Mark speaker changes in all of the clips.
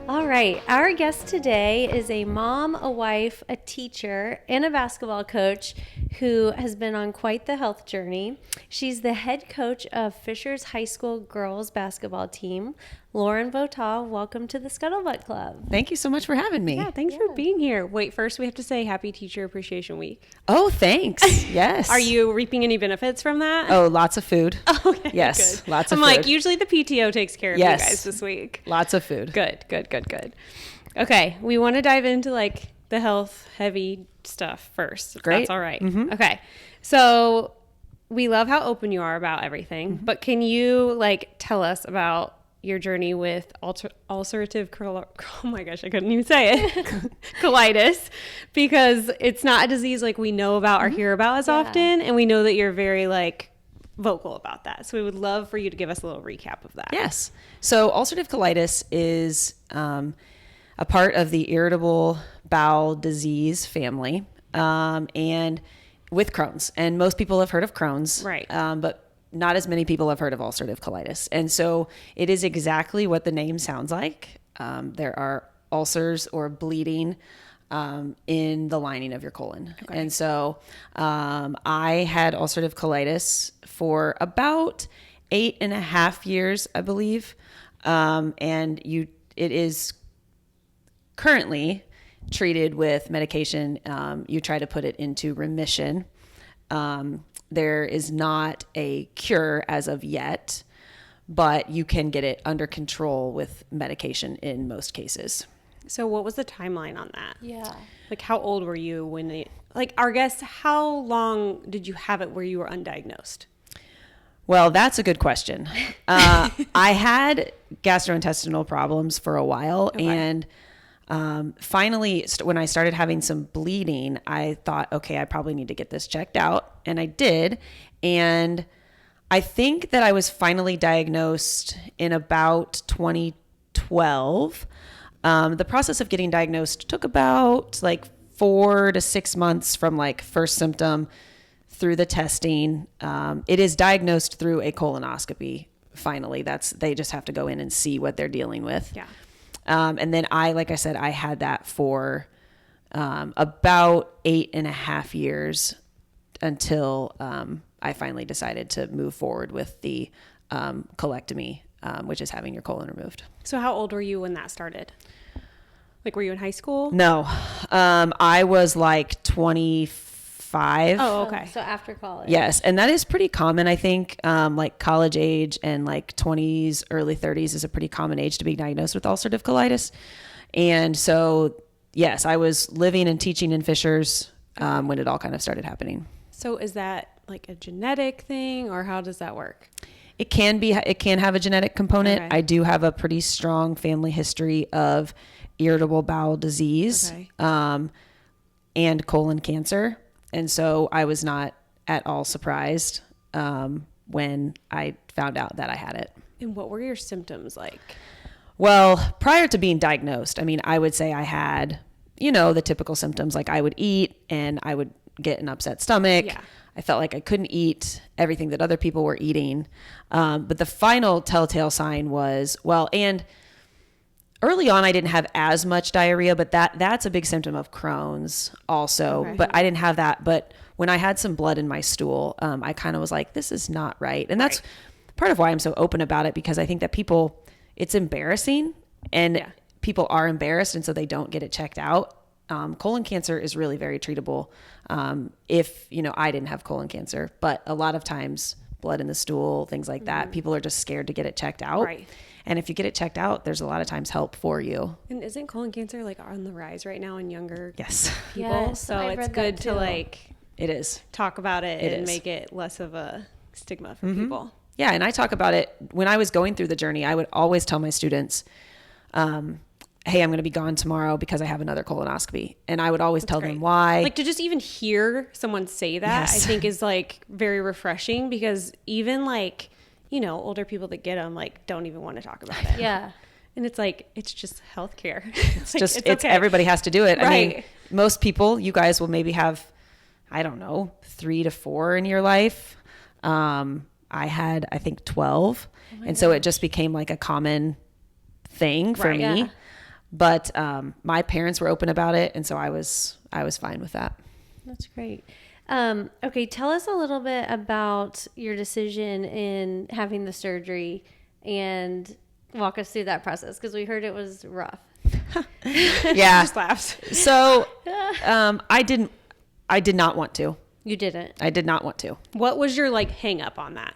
Speaker 1: All right. Our guest today is a mom, a wife, a teacher, and a basketball coach who has been on quite the health journey. She's the head coach of Fisher's High School girls basketball team. Lauren Votaw, welcome to the Scuttlebutt Club.
Speaker 2: Thank you so much for having me.
Speaker 3: Yeah, thanks for being here. Wait, first we have to say Happy Teacher Appreciation Week.
Speaker 2: Oh, thanks. Yes.
Speaker 3: Are you reaping any benefits from that?
Speaker 2: Oh, lots of food.
Speaker 3: Okay,
Speaker 2: yes,
Speaker 3: good.
Speaker 2: lots of
Speaker 3: I'm
Speaker 2: food.
Speaker 3: like, usually the PTO takes care of you guys this week.
Speaker 2: Lots of food.
Speaker 3: Good. Okay, we want to dive into like the health heavy stuff first. If
Speaker 2: Great.
Speaker 3: That's all right. Mm-hmm. Okay. So we love how open you are about everything, but can you like tell us about your journey with ulcerative oh my gosh, I couldn't even say it. Colitis, because it's not a disease like we know about or hear about as often, and we know that you're very like vocal about that. So we would love for you to give us a little recap of that.
Speaker 2: Yes. So ulcerative colitis is a part of the irritable bowel disease family, and with Crohn's. And most people have heard of Crohn's,
Speaker 3: Right.
Speaker 2: But not as many people have heard of ulcerative colitis. And so it is exactly what the name sounds like. There are ulcers or bleeding in the lining of your colon. Okay. And so I had ulcerative colitis for about 8.5 years, I believe. And it is currently treated with medication. You try to put it into remission. There is not a cure as of yet, but you can get it under control with medication in most cases.
Speaker 3: So what was the timeline on that?
Speaker 1: Yeah.
Speaker 3: Like how old were you when our guest, how long did you have it where you were undiagnosed?
Speaker 2: Well, that's a good question. I had gastrointestinal problems for a while, and finally, when I started having some bleeding, I thought, okay, I probably need to get this checked out. And I did. And I think that I was finally diagnosed in about 2012. The process of getting diagnosed took about like 4 to 6 months from like first symptom through the testing. It is diagnosed through a colonoscopy. Finally, they just have to go in and see what they're dealing with.
Speaker 3: Yeah.
Speaker 2: And then like I said, I had that for about 8.5 years until I finally decided to move forward with the colectomy, which is having your colon removed.
Speaker 3: So how old were you when that started? Like, were you in high school?
Speaker 2: No, I was like 25.
Speaker 3: Oh, okay.
Speaker 1: So after college.
Speaker 2: Yes. And that is pretty common. I think like college age and like 20s, early 30s is a pretty common age to be diagnosed with ulcerative colitis. And so, yes, I was living and teaching in Fisher's when it all kind of started happening.
Speaker 3: So is that like a genetic thing, or how does that work?
Speaker 2: It can have a genetic component.
Speaker 3: Okay.
Speaker 2: I do have a pretty strong family history of irritable bowel disease, and colon cancer. And so I was not at all surprised when I found out that I had it.
Speaker 3: And what were your symptoms like?
Speaker 2: Well, prior to being diagnosed, I mean, I would say I had, the typical symptoms. Like I would eat and I would get an upset stomach.
Speaker 3: Yeah.
Speaker 2: I felt like I couldn't eat everything that other people were eating. But the final telltale sign was, and early on, I didn't have as much diarrhea, but that's a big symptom of Crohn's also. Okay. But I didn't have that. But when I had some blood in my stool, I kind of was like, this is not right. And that's part of why I'm so open about it, because I think that it's embarrassing, and people are embarrassed, and so they don't get it checked out. Colon cancer is really very treatable if, I didn't have colon cancer. But a lot of times, blood in the stool, things like that, people are just scared to get it checked out. Right. And if you get it checked out, there's a lot of times help for you.
Speaker 3: And isn't colon cancer like on the rise right now in younger people?
Speaker 1: Yes,
Speaker 3: so it's good to like
Speaker 2: it is
Speaker 3: talk about it, make it less of a stigma for people.
Speaker 2: Yeah, and I talk about it when I was going through the journey. I would always tell my students, hey, I'm going to be gone tomorrow because I have another colonoscopy. And I would always tell them why.
Speaker 3: Like to just even hear someone say that, I think is like very refreshing, because even like, older people that get them like don't even want to talk about it.
Speaker 1: Yeah.
Speaker 3: And it's like, it's just healthcare.
Speaker 2: It's okay. Everybody has to do it.
Speaker 3: Right.
Speaker 2: I mean, most people, you guys will maybe have, I don't know, 3 to 4 in your life. I had, I think 12. And so it just became like a common thing for me. Yeah. But my parents were open about it, and so I was fine with that.
Speaker 1: That's great. Okay, tell us a little bit about your decision in having the surgery and walk us through that process, because we heard it was rough.
Speaker 2: Yeah.
Speaker 3: Just laughs.
Speaker 2: So I did not want to.
Speaker 1: You didn't.
Speaker 2: I did not want to.
Speaker 3: What was your like hang up on that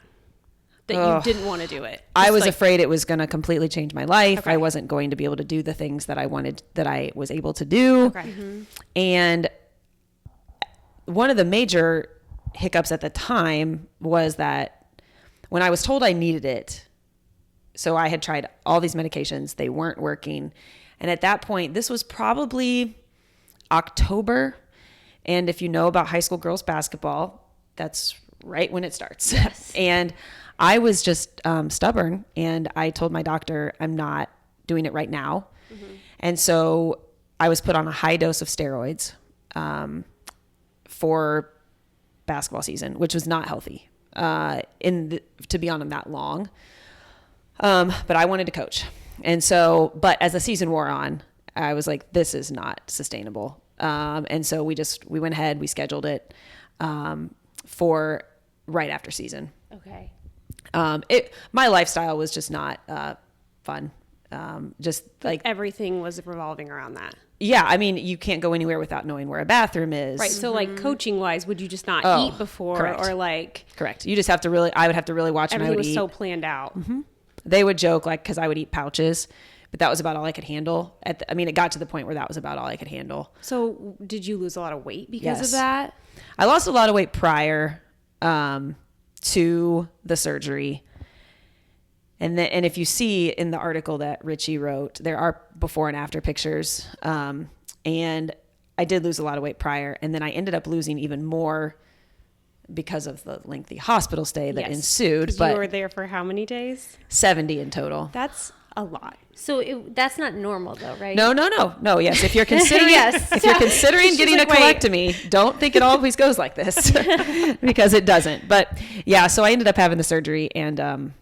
Speaker 3: you didn't want to do it?
Speaker 2: I
Speaker 3: Just,
Speaker 2: was
Speaker 3: like,
Speaker 2: afraid it was going to completely change my life.
Speaker 3: Okay.
Speaker 2: I wasn't going to be able to do the things that I wanted, that I was able to do.
Speaker 3: Okay.
Speaker 1: Mm-hmm.
Speaker 2: And one of the major hiccups at the time was that when I was told I needed it, so I had tried all these medications, they weren't working. And at that point, this was probably October. And if you know about high school girls basketball, that's right when it starts.
Speaker 1: Yes.
Speaker 2: And I was just stubborn, and I told my doctor, I'm not doing it right now. Mm-hmm. And so I was put on a high dose of steroids for basketball season, which was not healthy to be on them that long. But I wanted to coach. And so, but as the season wore on, I was like, this is not sustainable. And so we went ahead, we scheduled it for right after season.
Speaker 1: Okay.
Speaker 2: My lifestyle was just not fun. Just like
Speaker 3: everything was revolving around that.
Speaker 2: Yeah, I mean, you can't go anywhere without knowing where a bathroom is.
Speaker 3: Right. So like coaching wise, would you just not eat before
Speaker 2: correct.
Speaker 3: or like
Speaker 2: Correct. You just have to I would have to really watch, and I
Speaker 3: everything
Speaker 2: would
Speaker 3: was
Speaker 2: eat.
Speaker 3: so planned out?
Speaker 2: Mm-hmm. They would joke like, cause I would eat pouches, but that was about all I could handle. It got to the point where that was about all I could handle.
Speaker 3: So did you lose a lot of weight because
Speaker 2: Yes.
Speaker 3: of that?
Speaker 2: I lost a lot of weight prior to the surgery. And if you see in the article that Richie wrote, there are before and after pictures. And I did lose a lot of weight prior. And then I ended up losing even more because of the lengthy hospital stay that ensued.
Speaker 3: 'Cause
Speaker 2: But
Speaker 3: you were there for how many days?
Speaker 2: 70 in total.
Speaker 3: That's a lot.
Speaker 1: So that's not normal though, right?
Speaker 2: No. Yes. If you're considering,
Speaker 1: Yes.
Speaker 2: if you're considering getting
Speaker 3: like,
Speaker 2: a colectomy, don't think it always goes like this because it doesn't. But yeah, so I ended up having the surgery, and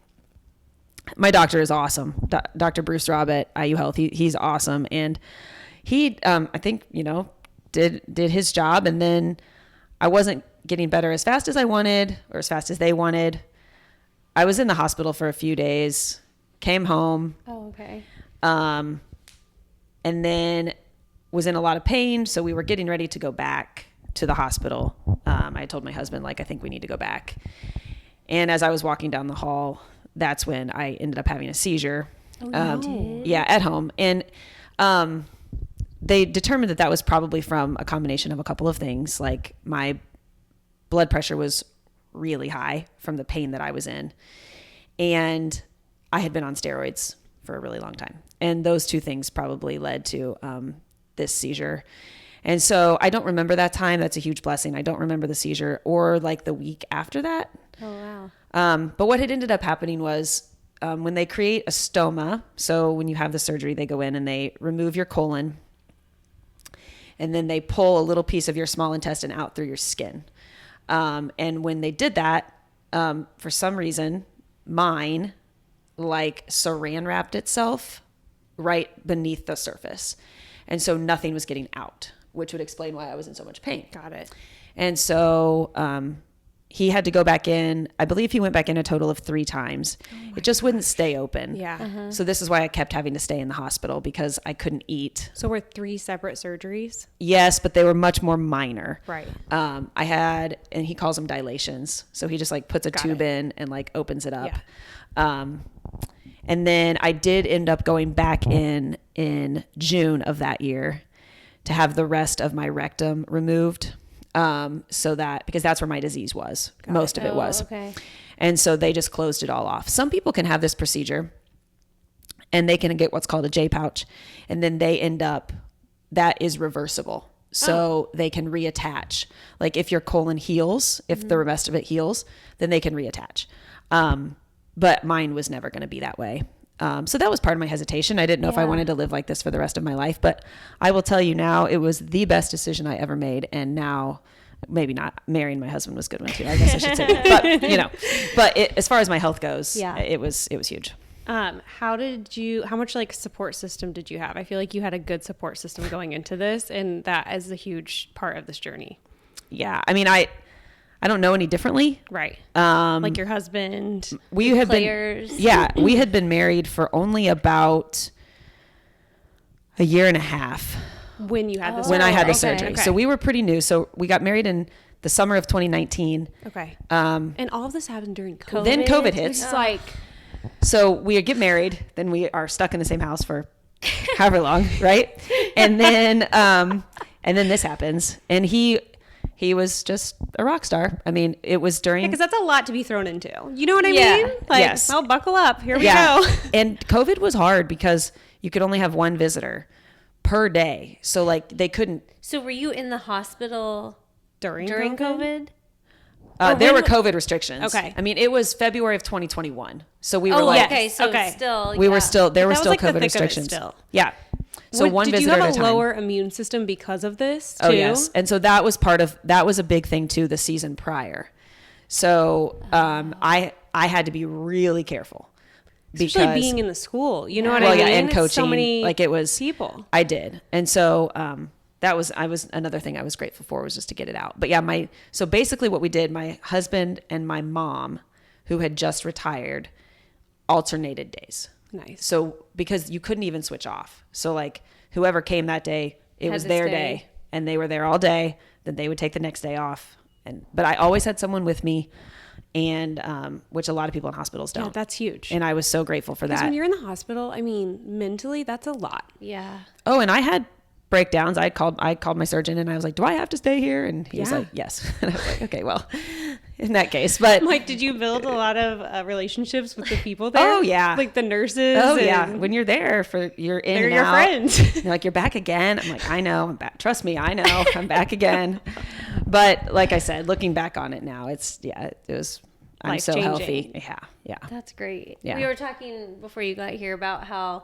Speaker 2: my doctor is awesome. Dr. Bruce Robb at IU Health. He's awesome. And he, I think, did his job. And then I wasn't getting better as fast as I wanted or as fast as they wanted. I was in the hospital for a few days, came home.
Speaker 1: Oh, okay.
Speaker 2: And then was in a lot of pain. So we were getting ready to go back to the hospital. I told my husband, I think we need to go back. And as I was walking down the hall, that's when I ended up having a seizure.
Speaker 1: Oh, you did?
Speaker 2: Yeah, at home. And they determined that was probably from a combination of a couple of things. Like my blood pressure was really high from the pain that I was in. And I had been on steroids for a really long time. And those two things probably led to this seizure. And so I don't remember that time. That's a huge blessing. I don't remember the seizure or the week after that.
Speaker 1: Oh, wow.
Speaker 2: But what had ended up happening was when they create a stoma, so when you have the surgery, they go in and they remove your colon, and then they pull a little piece of your small intestine out through your skin. And when they did that, for some reason, mine saran wrapped itself right beneath the surface. And so nothing was getting out, which would explain why I was in so much pain.
Speaker 3: Got it.
Speaker 2: And so he had to go back in. I believe he went back in a total of 3 times. It just wouldn't stay open.
Speaker 3: Yeah.
Speaker 1: Uh-huh.
Speaker 2: So this is why I kept having to stay in the hospital, because I couldn't eat.
Speaker 3: So were 3 separate surgeries?
Speaker 2: Yes, but they were much more minor.
Speaker 3: Right.
Speaker 2: I had, and he calls them dilations. So he just puts a tube in and opens it up.
Speaker 3: Yeah.
Speaker 2: And then I did end up going back in June of that year to have the rest of my rectum removed. So that, because that's where my disease was. Most of it was.
Speaker 1: Okay.
Speaker 2: And so they just closed it all off. Some people can have this procedure and they can get what's called a J pouch, and then they end up, that is reversible. So they can reattach. If your colon heals, if the rest of it heals, then they can reattach. But mine was never going to be that way. So that was part of my hesitation. I didn't know if I wanted to live like this for the rest of my life, but I will tell you now, it was the best decision I ever made. And now, maybe not, marrying my husband was a good one too. I guess I should say that. But as far as my health goes, it was huge.
Speaker 3: How much like support system did you have? I feel like you had a good support system going into this, and that is a huge part of this journey.
Speaker 2: Yeah. I mean, I don't know any differently.
Speaker 3: Right. Like your husband,
Speaker 2: we had
Speaker 1: players.
Speaker 2: we had been married for only about a year and a half
Speaker 3: when you had this.
Speaker 2: when I had the
Speaker 1: okay.
Speaker 2: surgery.
Speaker 3: Okay.
Speaker 2: So we were pretty new. So we got married in the summer of 2019.
Speaker 3: Okay.
Speaker 2: Um,
Speaker 3: And all of this happened during COVID.
Speaker 2: Then COVID hits.
Speaker 3: It's like,
Speaker 2: So we get married, then we are stuck in the same house for however long, right? And then this happens, and he was just a rock star. I mean, it was during
Speaker 3: because that's a lot to be thrown into. You know what I
Speaker 1: Yeah.
Speaker 3: mean? Like,
Speaker 2: Yes.
Speaker 3: well, buckle up. Here we go.
Speaker 2: And COVID was hard because you could only have one visitor per day, so like they couldn't.
Speaker 1: So were you in the hospital
Speaker 3: During
Speaker 1: COVID?
Speaker 2: There were COVID restrictions.
Speaker 3: Okay.
Speaker 2: I mean, it was February of 2021, so we were
Speaker 1: Oh,
Speaker 2: like,
Speaker 1: okay. So
Speaker 3: Okay.
Speaker 1: it's still
Speaker 2: we were still there were
Speaker 3: That was
Speaker 2: still
Speaker 3: like the
Speaker 2: COVID
Speaker 3: thick of it
Speaker 2: restrictions.
Speaker 3: still.
Speaker 2: Yeah. So one
Speaker 3: did
Speaker 2: visitor
Speaker 3: you have
Speaker 2: at a
Speaker 3: a
Speaker 2: time.
Speaker 3: lower immune system because of this too?
Speaker 2: Oh yes, and so that was a big thing too the season prior. So I had to be really careful
Speaker 3: Especially being in the school. You know what
Speaker 2: well
Speaker 3: I mean?
Speaker 2: yeah, and
Speaker 3: It's
Speaker 2: coaching
Speaker 3: so many
Speaker 2: like it was
Speaker 3: people.
Speaker 2: I did, and so that was another thing I was grateful for was just to get it out. But yeah, so basically what we did, my husband and my mom, who had just retired, alternated days.
Speaker 3: Nice.
Speaker 2: So because you couldn't even switch off. So like whoever came that day, it
Speaker 1: Had
Speaker 2: was
Speaker 1: to
Speaker 2: their
Speaker 1: stay.
Speaker 2: day and they were there all day. Then they would take the next day off. But I always had someone with me, and which a lot of people in hospitals don't.
Speaker 3: Yeah, that's huge.
Speaker 2: And I was so grateful for
Speaker 3: Because
Speaker 2: that.
Speaker 3: when you're in the hospital, I mean, mentally, that's a lot.
Speaker 1: Yeah.
Speaker 2: Oh, and I had breakdowns. I called my surgeon and I was like, "Do I have to stay here?" And he was
Speaker 3: Yeah.
Speaker 2: like, "Yes." And I was like, "Okay, well, in that case." But
Speaker 3: Like, did you build a lot of relationships with the people there?
Speaker 2: Oh, yeah.
Speaker 3: Like the nurses?
Speaker 2: oh yeah,
Speaker 3: and
Speaker 2: when you're there you're in
Speaker 3: they're
Speaker 2: and
Speaker 3: your
Speaker 2: out.
Speaker 3: friends.
Speaker 2: They're like, "You're back again." I'm like, "I know, I'm back. Trust me, I know, I'm back again." But like I said, looking back on it now, it was. I'm so
Speaker 3: Life-changing.
Speaker 2: healthy. Yeah.
Speaker 1: That's great.
Speaker 2: Yeah.
Speaker 1: We were talking before you got here about how,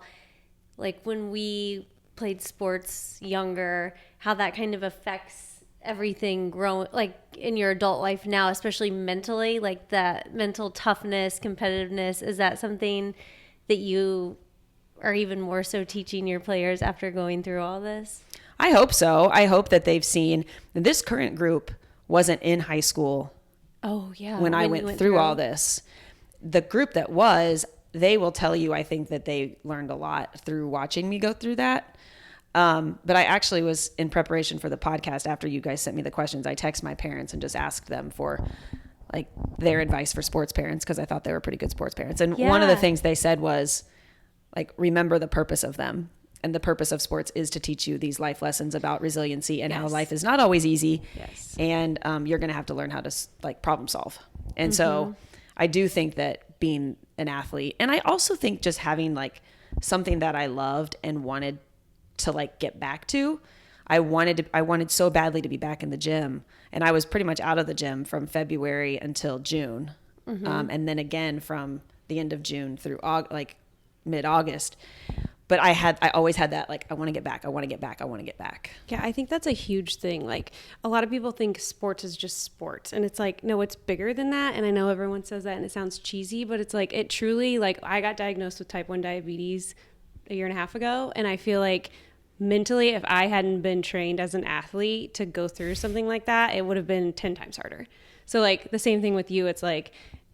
Speaker 1: like, when we played sports younger, how that kind of affects everything growing, like, in your adult life now, especially mentally, like that mental toughness, competitiveness. Is that something that you are even more so teaching your players after going through all this?
Speaker 2: I hope so. I hope that they've seen this current group wasn't in high school
Speaker 1: Oh, yeah.
Speaker 2: when I
Speaker 1: you
Speaker 2: went through all this. The group that was, they will tell you, I think that they learned a lot through watching me go through that. But I actually was in preparation for the podcast after you guys sent me the questions. I texted my parents and just asked them for like their advice for sports parents because I thought they were pretty good sports parents. And one of the
Speaker 1: Yeah.
Speaker 2: things they said was like, remember the purpose of them. And the purpose of sports is to teach you these life lessons about resiliency and how
Speaker 3: Yes.
Speaker 2: life is not always easy.
Speaker 3: Yes.
Speaker 2: And you're going to have to learn how to like problem solve. And so I do think that being an athlete, and I also think just having like something that I loved and wanted to like get back to, I wanted so badly to be back in the gym. And I was pretty much out of the gym from February until June. And then again from the end of June through like mid-August. But I always had that, like, I want to get back.
Speaker 3: Yeah, I think that's a huge thing. Like, a lot of people think sports is just sports. And it's like, no, it's bigger than that. And I know everyone says that and it sounds cheesy, but it's like, it truly, like, I got diagnosed with type 1 diabetes a year and a half ago. And I feel like mentally, if I hadn't been trained as an athlete to go through something like that, it would have been 10 times harder. So, like, the same thing with you. It's like,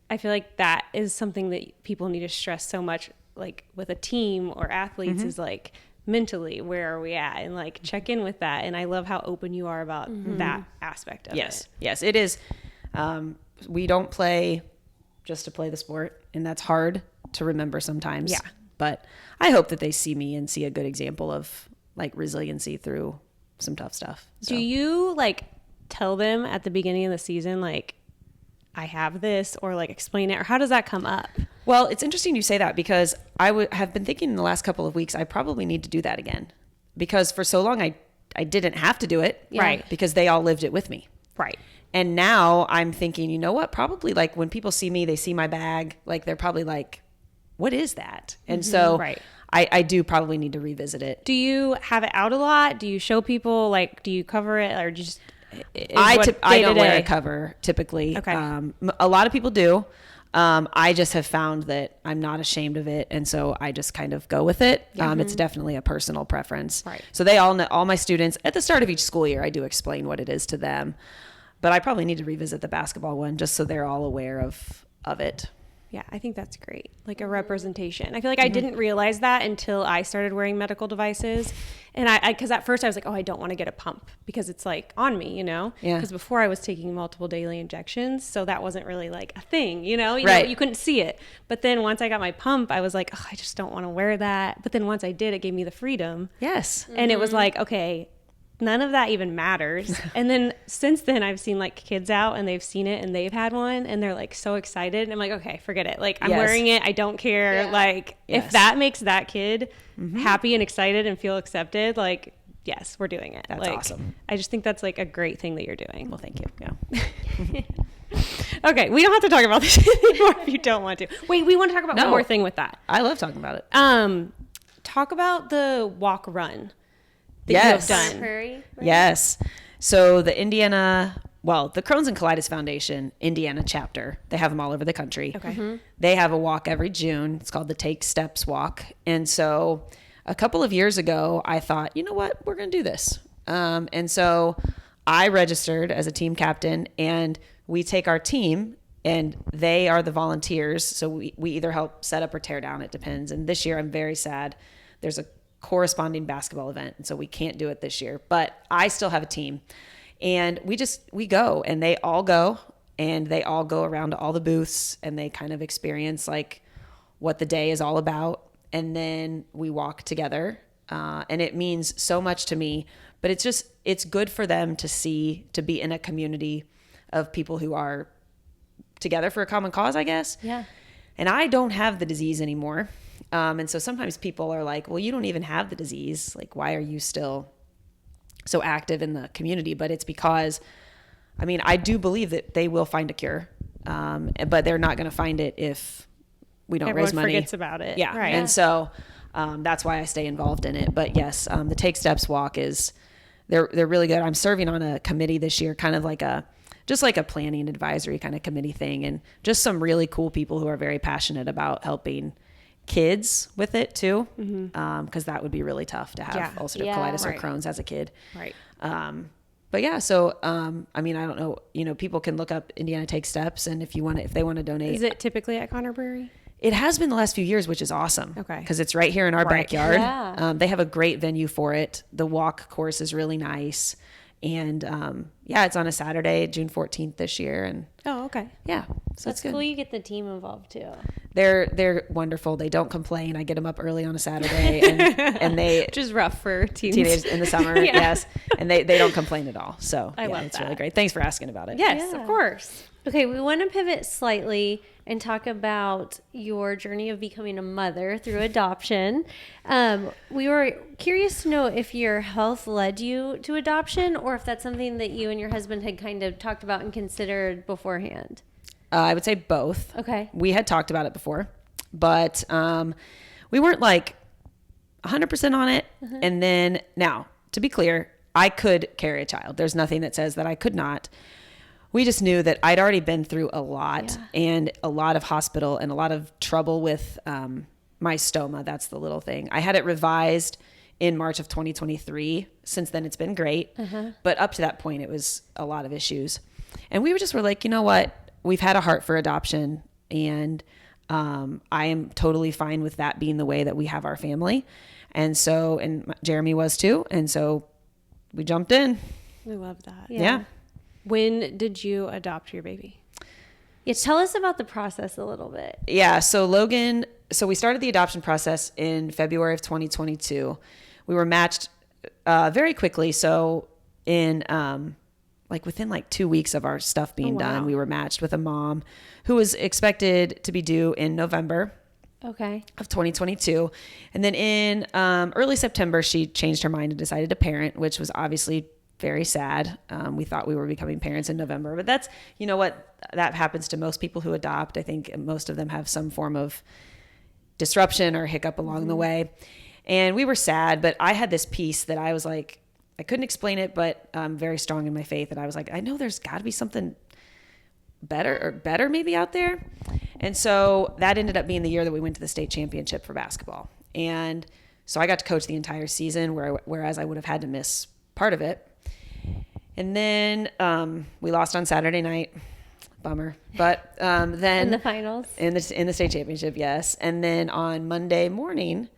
Speaker 3: I feel like that is something that people need to stress so much, like with a team or athletes, is like mentally, where are we at? And like check in with that. And I love how open you are about that aspect of it.
Speaker 2: Yes, it is. We don't play just to play the sport, and that's hard to remember sometimes.
Speaker 3: Yeah.
Speaker 2: But I hope that they see me and see a good example of like resiliency through some tough stuff. So.
Speaker 3: Do you like tell them at the beginning of the season, like, I have this, or like explain it, or how does that come up?
Speaker 2: Well, it's interesting you say that because I have been thinking in the last couple of weeks, I probably need to do that again because for so long I didn't have to do it.
Speaker 1: Yeah.
Speaker 3: Right.
Speaker 2: Because they all lived it with me.
Speaker 3: Right.
Speaker 2: And now I'm thinking, you know what? Probably like when people see me, they see my bag, like they're probably like, what is that? And so
Speaker 3: Right.
Speaker 2: I do probably need to revisit it.
Speaker 3: Do you have it out a lot? Do you show people, like, do you cover it, or just
Speaker 2: I don't wear a
Speaker 3: day-to-day?
Speaker 2: cover typically.
Speaker 3: Okay.
Speaker 2: A lot of people do. I just have found that I'm not ashamed of it. And so I just kind of go with it. It's definitely a personal preference.
Speaker 3: Right.
Speaker 2: So they all know, all my students at the start of each school year, I do explain what it is to them, but I probably need to revisit the basketball one just so they're all aware of it.
Speaker 3: Yeah, I think that's great. Like a representation. I feel like I didn't realize that until I started wearing medical devices. And because at first I was like, oh, I don't want to get a pump because it's like on me, you know?
Speaker 2: Yeah.
Speaker 3: Because before I was taking multiple daily injections. So that wasn't really like a thing, you know?
Speaker 2: Right.
Speaker 3: You couldn't see it. But then once I got my pump, I was like, oh, I just don't want to wear that. But then once I did, it gave me the freedom.
Speaker 2: Yes.
Speaker 3: And it was like, okay, none of that even matters. And then since then I've seen like kids out and they've seen it and they've had one and they're like so excited. And I'm like, okay, forget it. Like I'm
Speaker 2: Yes.
Speaker 3: wearing it. I don't care.
Speaker 1: Yeah.
Speaker 3: Like
Speaker 2: Yes.
Speaker 3: if that makes that kid happy and excited and feel accepted, like, yes, we're doing it.
Speaker 2: That's
Speaker 3: like,
Speaker 2: awesome.
Speaker 3: I just think that's like a great thing that you're doing.
Speaker 2: Well, thank you. Yeah.
Speaker 3: Okay. We don't have to talk about this anymore if you don't want to. Wait, we want to talk about
Speaker 2: No.
Speaker 3: one more thing with that.
Speaker 2: I love talking about it.
Speaker 3: Talk about the walk run that
Speaker 2: Yes.
Speaker 3: you have done.
Speaker 1: Prairie, right?
Speaker 2: Yes. So the the Crohn's and Colitis Foundation, Indiana chapter, they have them all over the country.
Speaker 3: Okay.
Speaker 2: They have a walk every June. It's called the Take Steps Walk. And so a couple of years ago, I thought, you know what, we're going to do this. And so I registered as a team captain, and we take our team and they are the volunteers. So we either help set up or tear down. It depends. And this year I'm very sad. There's a corresponding basketball event. And so we can't do it this year, but I still have a team, and we go, and they all go, and they all go around to all the booths, and they kind of experience like what the day is all about. And then we walk together. And it means so much to me, but it's good for them to be in a community of people who are together for a common cause, I guess.
Speaker 1: Yeah.
Speaker 2: And I don't have the disease anymore. And so sometimes people are like, well, you don't even have the disease. Like, why are you still so active in the community? But it's because, I do believe that they will find a cure. But they're not going to find it if we don't
Speaker 3: Everyone
Speaker 2: raise money.
Speaker 3: forgets about it.
Speaker 2: Yeah.
Speaker 3: Right.
Speaker 2: And so that's why I stay involved in it. But yes, the Take Steps Walk they're really good. I'm serving on a committee this year, kind of like just like a planning advisory kind of committee thing, and just some really cool people who are very passionate about helping kids with it too. Because that would be really tough to have ulcerative colitis or
Speaker 3: Right.
Speaker 2: Crohn's as a kid.
Speaker 3: Right.
Speaker 2: But yeah, so I don't know, people can look up Indiana Take Steps, and if they want to donate.
Speaker 3: Is it typically at Connor Brewery?
Speaker 2: It has been the last few years, which is awesome.
Speaker 3: Okay.
Speaker 2: Because it's right here in our
Speaker 3: Right.
Speaker 2: backyard.
Speaker 1: Yeah.
Speaker 2: They have a great venue for it. The walk course is really nice. And it's on a Saturday, June 14th this year. And
Speaker 3: Oh, okay.
Speaker 2: yeah, so
Speaker 1: That's
Speaker 2: it's good.
Speaker 1: cool. You get the team involved too.
Speaker 2: They're wonderful. They don't complain. I get them up early on a Saturday, and they
Speaker 3: Which is rough for teens.
Speaker 2: teenagers in the summer.
Speaker 3: Yeah.
Speaker 2: Yes, and they don't complain at all. So
Speaker 3: I love
Speaker 2: it's
Speaker 3: that.
Speaker 2: really great. Thanks for asking about it.
Speaker 3: Yes,
Speaker 1: Yeah.
Speaker 3: of course.
Speaker 1: Okay, we want to pivot slightly and talk about your journey of becoming a mother through adoption. We were curious to know if your health led you to adoption, or if that's something that you and your husband had kind of talked about and considered beforehand.
Speaker 2: I would say both.
Speaker 1: Okay.
Speaker 2: We had talked about it before, but we weren't like 100% on it. And then now, to be clear, I could carry a child. There's nothing that says that I could not. We just knew that I'd already been through a lot and a lot of hospital and a lot of trouble with my stoma. That's the little thing. I had it revised in March of 2023. Since then, it's been great. But up to that point, it was a lot of issues. And we were like, you know what? We've had a heart for adoption, and I am totally fine with that being the way that we have our family. And so, and Jeremy was too. And so we jumped in.
Speaker 3: We love that.
Speaker 2: Yeah.
Speaker 3: When did you adopt your baby?
Speaker 1: Yeah, tell us about the process a little bit.
Speaker 2: Yeah. So we started the adoption process in February of 2022. We were matched very quickly. So in within 2 weeks of our stuff being done, we were matched with a mom who was expected to be due in November
Speaker 1: Okay.
Speaker 2: of 2022. And then in early September, she changed her mind and decided to parent, which was obviously very sad. We thought we were becoming parents in November, but that's, that happens to most people who adopt. I think most of them have some form of disruption or hiccup along the way. And we were sad, but I had this piece that I was like, I couldn't explain it, but I'm very strong in my faith. And I was like, I know there's got to be something better maybe out there. And so that ended up being the year that we went to the state championship for basketball. And so I got to coach the entire season, whereas I would have had to miss part of it. And then we lost on Saturday night. Bummer. But then
Speaker 1: In the finals?
Speaker 2: In the state championship, yes. And then on Monday morning,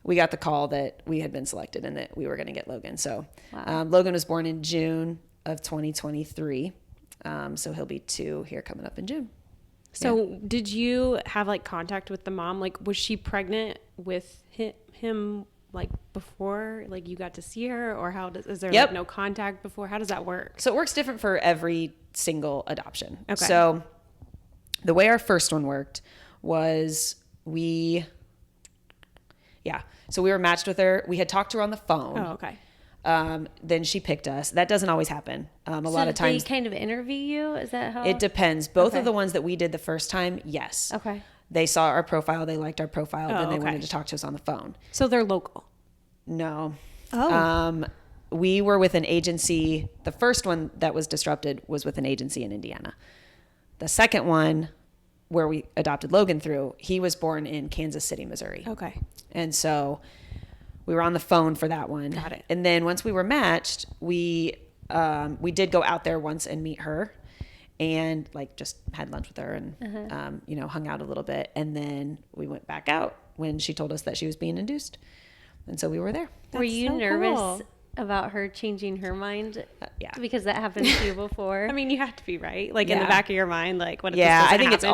Speaker 2: we got the call that we had been selected and that we were going to get Logan. So Logan was born in June of 2023. So he'll be 2 here coming up in June.
Speaker 3: So did you have like contact with the mom? Like, was she pregnant with him like before like you got to see her, or is there like no contact before? How does that work?
Speaker 2: So it works different for every single adoption.
Speaker 3: Okay.
Speaker 2: So the way our first one worked was so we were matched with her. We had talked to her on the phone.
Speaker 3: Oh, okay.
Speaker 2: Then she picked us. That doesn't always happen. A lot of times
Speaker 1: they kind of interview you? Is that how?
Speaker 2: it depends. Both of the ones that we did the first time, yes.
Speaker 1: Okay.
Speaker 2: They saw our profile. They liked our profile. Then they
Speaker 3: okay.
Speaker 2: wanted to talk to us on the phone.
Speaker 3: So they're local.
Speaker 2: No.
Speaker 3: Oh.
Speaker 2: We were with an agency. The first one that was disrupted was with an agency in Indiana. The second one, where we adopted Logan through, he was born in Kansas City, Missouri.
Speaker 3: Okay.
Speaker 2: And so we were on the phone for that one.
Speaker 3: Got it.
Speaker 2: And then once we were matched, we did go out there once and meet her, and like just had lunch with her and hung out a little bit. And then we went back out when she told us that she was being induced. And so we were there.
Speaker 1: Were you
Speaker 3: so
Speaker 1: nervous
Speaker 3: cool.
Speaker 1: about her changing her mind?
Speaker 2: Yeah.
Speaker 1: Because that happened to you before.
Speaker 3: I mean, you have to be right. Like in the back of your mind, like what if
Speaker 2: Yeah,
Speaker 3: this
Speaker 2: I think
Speaker 3: happen?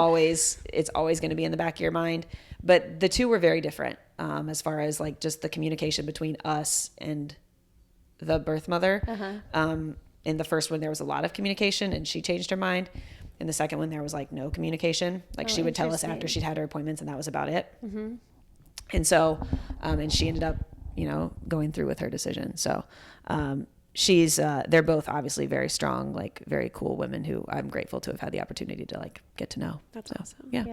Speaker 2: it's always going to be in the back of your mind. But the two were very different as far as like just the communication between us and the birth mother. In the first one, there was a lot of communication and she changed her mind. In the second one, there was like no communication. Like she would tell us after she'd had her appointments and that was about it. And so, and she ended up, going through with her decision. So they're both obviously very strong, like very cool women who I'm grateful to have had the opportunity to like get to know.
Speaker 3: That's awesome.
Speaker 2: Yeah.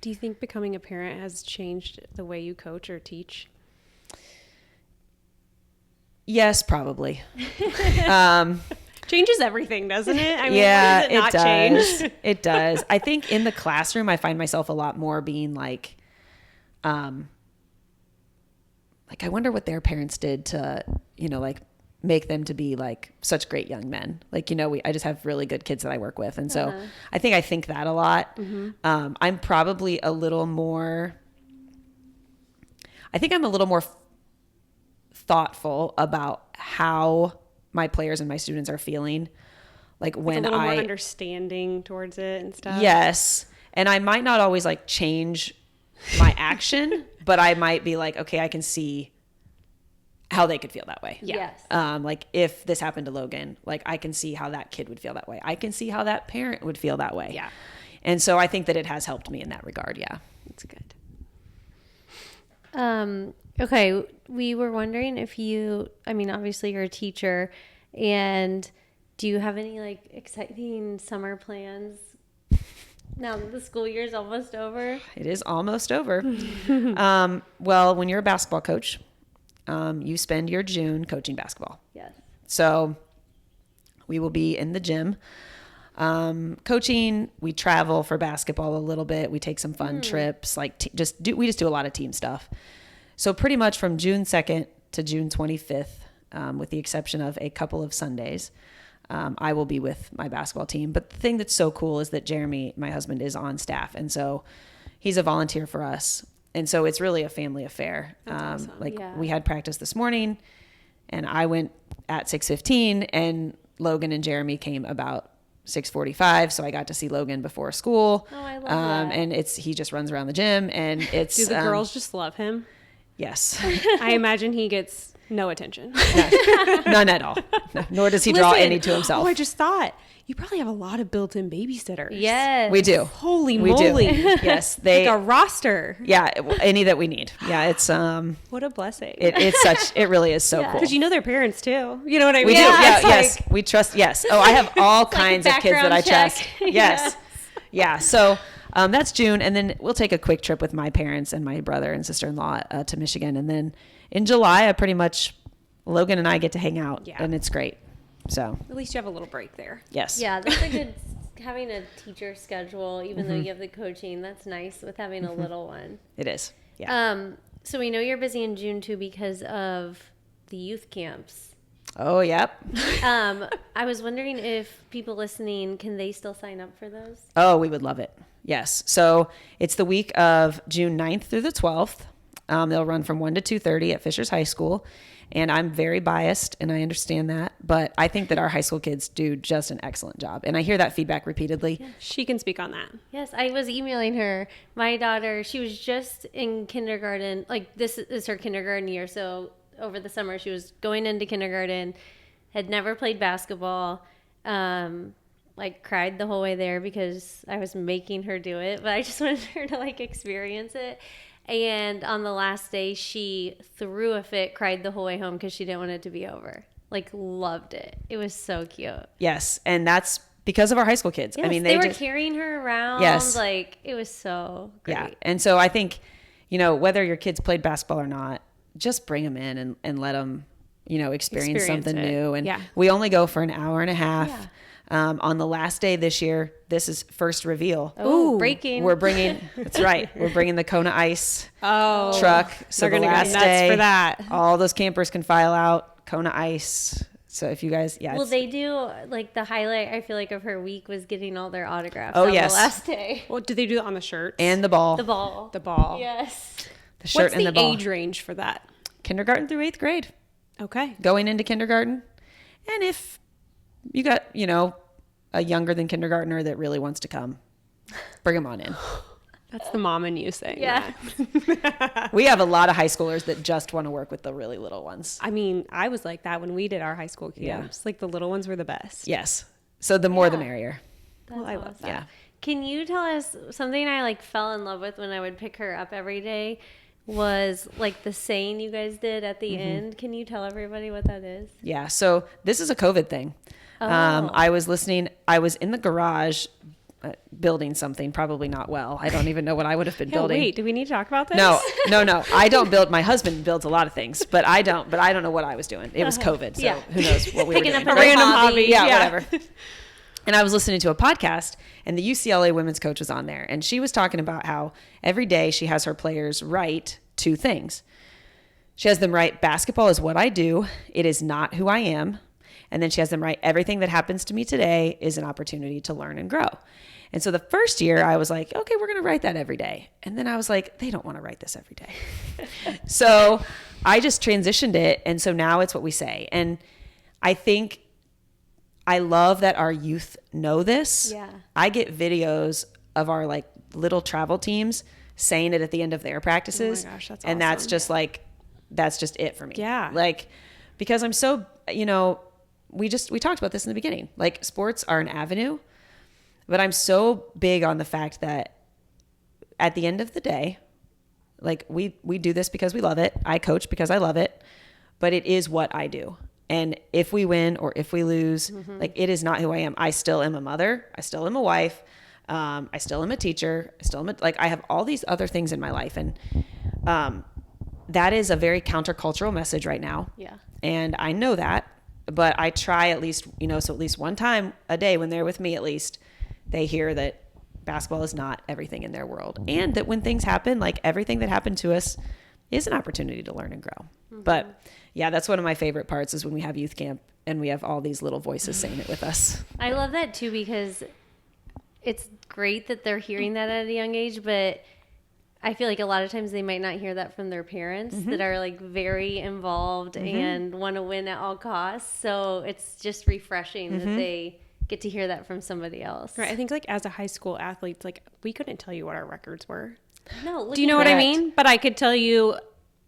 Speaker 3: Do you think becoming a parent has changed the way you coach or teach?
Speaker 2: Yes, probably.
Speaker 3: Changes everything, doesn't it? I mean,
Speaker 2: Yeah,
Speaker 3: why does it not
Speaker 2: does.
Speaker 3: change?
Speaker 2: It does. I think in the classroom, I find myself a lot more being like I wonder what their parents did to, like make them to be like such great young men. Like, I just have really good kids that I work with. And so I think that a lot. I'm probably a little more thoughtful about how my players and my students are feeling. Like when
Speaker 3: a little more understanding towards it and stuff.
Speaker 2: Yes. And I might not always like change my action, but I might be like, okay, I can see how they could feel that way.
Speaker 3: Yeah.
Speaker 1: Yes.
Speaker 2: Like if this happened to Logan, like I can see how that kid would feel that way. I can see how that parent would feel that way.
Speaker 3: Yeah.
Speaker 2: And so I think that it has helped me in that regard. Yeah.
Speaker 3: That's good.
Speaker 1: Okay. We were wondering if obviously you're a teacher, and do you have any like exciting summer plans now that the school year is almost over?
Speaker 2: It is almost over. Well, when you're a basketball coach, you spend your June coaching basketball.
Speaker 1: Yes.
Speaker 2: So we will be in the gym coaching. We travel for basketball a little bit. We take some fun trips, like we just do a lot of team stuff. So pretty much from June 2nd to June 25th, with the exception of a couple of Sundays, I will be with my basketball team. But the thing that's so cool is that Jeremy, my husband, is on staff. And so he's a volunteer for us. And so it's really a family affair.
Speaker 3: That's awesome.
Speaker 2: We had practice this morning and I went at 6:15 and Logan and Jeremy came about 6:45. So I got to see Logan before school.
Speaker 1: Oh, I love that.
Speaker 2: And he just runs around the gym and it's,
Speaker 3: Do the girls just love him?
Speaker 2: yes,
Speaker 3: I imagine he gets no attention.
Speaker 2: none at all. No, nor does he draw
Speaker 3: Listen,
Speaker 2: any to himself.
Speaker 3: Oh, I just thought you probably have a lot of built-in babysitters.
Speaker 1: Yes.
Speaker 2: We do.
Speaker 3: Holy
Speaker 2: We
Speaker 3: moly.
Speaker 2: do. Yes. They,
Speaker 3: Like a roster.
Speaker 2: yeah, any that we need. Yeah. It's,
Speaker 3: What a blessing.
Speaker 2: it really is so
Speaker 1: Yeah.
Speaker 2: cool.
Speaker 3: Because you know their parents too. You know what I mean?
Speaker 2: We do.
Speaker 1: Yeah,
Speaker 2: Yeah.
Speaker 1: it's
Speaker 2: Yes.
Speaker 1: like-
Speaker 2: We trust. Yes. Oh, I have all kinds of kids that I
Speaker 1: background check.
Speaker 2: trust. Yes. Yeah. So that's June. And then we'll take a quick trip with my parents and my brother and sister-in-law to Michigan. And then in July, Logan and I get to hang out
Speaker 3: Yeah.
Speaker 2: and it's great. So
Speaker 3: At least you have a little break there.
Speaker 2: yes.
Speaker 1: Yeah, that's a good having a teacher schedule, even though you have the coaching, that's nice with having a little one.
Speaker 2: It is. Yeah.
Speaker 1: So we know you're busy in June too because of the youth camps.
Speaker 2: Oh, yep.
Speaker 1: I was wondering if people listening, can they still sign up for those?
Speaker 2: Oh, we would love it. Yes. So it's the week of June 9th through the 12th. They'll run from 1 to 2:30 at Fishers High School. And I'm very biased, and I understand that. But I think that our high school kids do just an excellent job. And I hear that feedback repeatedly.
Speaker 3: Yeah, she can speak on that.
Speaker 1: Yes, I was emailing her. My daughter, she was just in kindergarten. Like, this is her kindergarten year. So over the summer, she was going into kindergarten, had never played basketball, like cried the whole way there because I was making her do it. But I just wanted her to, like, experience it. And on the last day, she threw a fit, cried the whole way home because she didn't want it to be over. Like, loved it. It was so cute.
Speaker 2: Yes. And that's because of our high school kids.
Speaker 1: Yes,
Speaker 2: I mean,
Speaker 1: they were carrying her around.
Speaker 2: Yes.
Speaker 1: Like, it was so great.
Speaker 2: Yeah. And so I think, whether your kids played basketball or not, just bring them in and let them, experience something new. And we only go for an hour and a half.
Speaker 1: Yeah.
Speaker 2: On the last day this year, this is first reveal.
Speaker 1: Oh, breaking.
Speaker 2: We're bringing, that's right. We're bringing the Kona Ice truck. So
Speaker 3: they're
Speaker 2: the
Speaker 3: going to go
Speaker 2: last
Speaker 3: nuts
Speaker 2: day,
Speaker 3: for that.
Speaker 2: all those campers can file out Kona Ice. So if you guys,
Speaker 1: Will they do, like, the highlight, I feel like, of her week was getting all their autographs
Speaker 2: Oh,
Speaker 1: on
Speaker 2: yes.
Speaker 1: the last day.
Speaker 3: Well, do they do it on the shirts?
Speaker 2: And the ball.
Speaker 1: The ball.
Speaker 3: The ball.
Speaker 1: Yes.
Speaker 2: The shirt
Speaker 3: What's
Speaker 2: and
Speaker 3: the
Speaker 2: the ball.
Speaker 3: age range for that?
Speaker 2: Kindergarten through 8th grade.
Speaker 3: Okay.
Speaker 2: Going into kindergarten. And if you got, a younger than kindergartner that really wants to come, bring them on in.
Speaker 3: That's the mom in you saying
Speaker 1: Yeah.
Speaker 3: that.
Speaker 2: We have a lot of high schoolers that just want to work with the really little ones.
Speaker 3: I mean, I was like that when we did our high school
Speaker 2: Yeah.
Speaker 3: camps. Like, the little ones were the best.
Speaker 2: Yes. So the more the
Speaker 1: Yeah.
Speaker 2: merrier.
Speaker 1: That's
Speaker 3: I love
Speaker 1: awesome.
Speaker 3: that.
Speaker 2: Yeah.
Speaker 1: Can you tell us something I, like, fell in love with when I would pick her up every day was, like, the saying you guys did at the end. Can you tell everybody what that is?
Speaker 2: Yeah. So this is a COVID thing.
Speaker 1: Oh.
Speaker 2: I was in the garage building something, probably not well. I don't even know what I would have been
Speaker 3: Yeah,
Speaker 2: building.
Speaker 3: wait, do we need to talk about this?
Speaker 2: No. I don't build. My husband builds a lot of things, but I don't know what I was doing. It was COVID. So
Speaker 1: Yeah.
Speaker 2: who knows what we
Speaker 1: Picking
Speaker 2: were
Speaker 1: up
Speaker 2: doing.
Speaker 1: a
Speaker 3: random hobby.
Speaker 2: Yeah,
Speaker 3: Yeah.
Speaker 2: whatever. And I was listening to a podcast, and the UCLA women's coach was on there, and she was talking about how every day she has her players write 2 things. She has them write, basketball is what I do. It is not who I am. And then she has them write, everything that happens to me today is an opportunity to learn and grow. And so the first year I was like, okay, we're going to write that every day. And then I was like, they don't want to write this every day. So I just transitioned it. And so now it's what we say. And I think I love that our youth know this.
Speaker 1: Yeah.
Speaker 2: I get videos of our, like, little travel teams saying it at the end of their practices.
Speaker 3: Oh my gosh, that's
Speaker 2: and that's
Speaker 3: awesome.
Speaker 2: just like, that's just it for me.
Speaker 3: Yeah.
Speaker 2: Like, because I'm so, we talked about this in the beginning. Like, sports are an avenue, but I'm so big on the fact that at the end of the day, like, we do this because we love it. I coach because I love it, but it is what I do. And if we win or if we lose, like, it is not who I am. I still am a mother. I still am a wife. I still am a teacher. I have all these other things in my life. And that is a very countercultural message right now.
Speaker 1: Yeah.
Speaker 2: And I know that, but I try at least, so at least one time a day when they're with me, at least they hear that basketball is not everything in their world. And that when things happen, like, everything that happened to us is an opportunity to learn and grow. But yeah, that's one of my favorite parts is when we have youth camp and we have all these little voices saying it with us.
Speaker 1: I love that too because it's great that they're hearing that at a young age, but I feel like a lot of times they might not hear that from their parents that are, like, very involved and want to win at all costs. So it's just refreshing that they get to hear that from somebody else.
Speaker 3: Right. I think, like, as a high school athlete, like, we couldn't tell you what our records were.
Speaker 1: No,
Speaker 3: Do you know what I
Speaker 2: Correct.
Speaker 3: mean? But I could tell you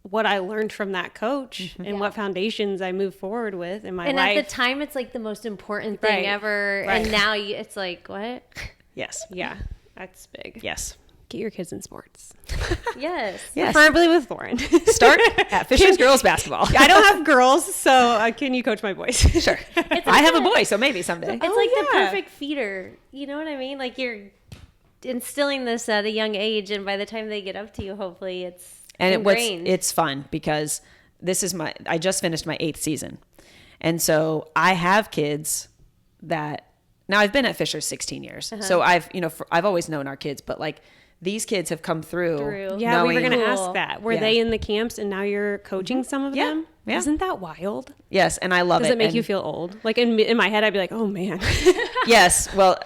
Speaker 3: what I learned from that coach and what foundations I moved forward with in my
Speaker 1: and
Speaker 3: life.
Speaker 1: at the time, it's like the most important thing
Speaker 3: Right.
Speaker 1: ever.
Speaker 3: Right.
Speaker 1: And now it's like, what?
Speaker 2: Yes.
Speaker 3: Yeah, that's big.
Speaker 2: Yes.
Speaker 3: Get your kids in sports.
Speaker 1: Yes.
Speaker 2: Yes.
Speaker 3: Preferably with Lauren.
Speaker 2: Start at Fisher's Girls Basketball.
Speaker 3: I don't have girls, so can you coach my boys?
Speaker 2: Sure. I have a boy, so maybe someday.
Speaker 1: It's like the
Speaker 3: yeah.
Speaker 1: perfect feeder. You know what I mean? Like, you're instilling this at a young age, and by the time they get up to you, hopefully it's ingrained.
Speaker 2: It's fun because I just finished my 8th season. And so I have kids that now I've been at Fisher 16 years. So I've, I've always known our kids, but like these kids have come through.
Speaker 3: Yeah, we were going to
Speaker 1: Cool.
Speaker 3: ask that. Were they in the camps and now you're coaching some of them?
Speaker 2: Yeah.
Speaker 3: Isn't that wild?
Speaker 2: Yes. And I love it.
Speaker 3: Does it make
Speaker 2: And
Speaker 3: you feel old? Like in my head, I'd be like, oh man.
Speaker 2: yes. Well,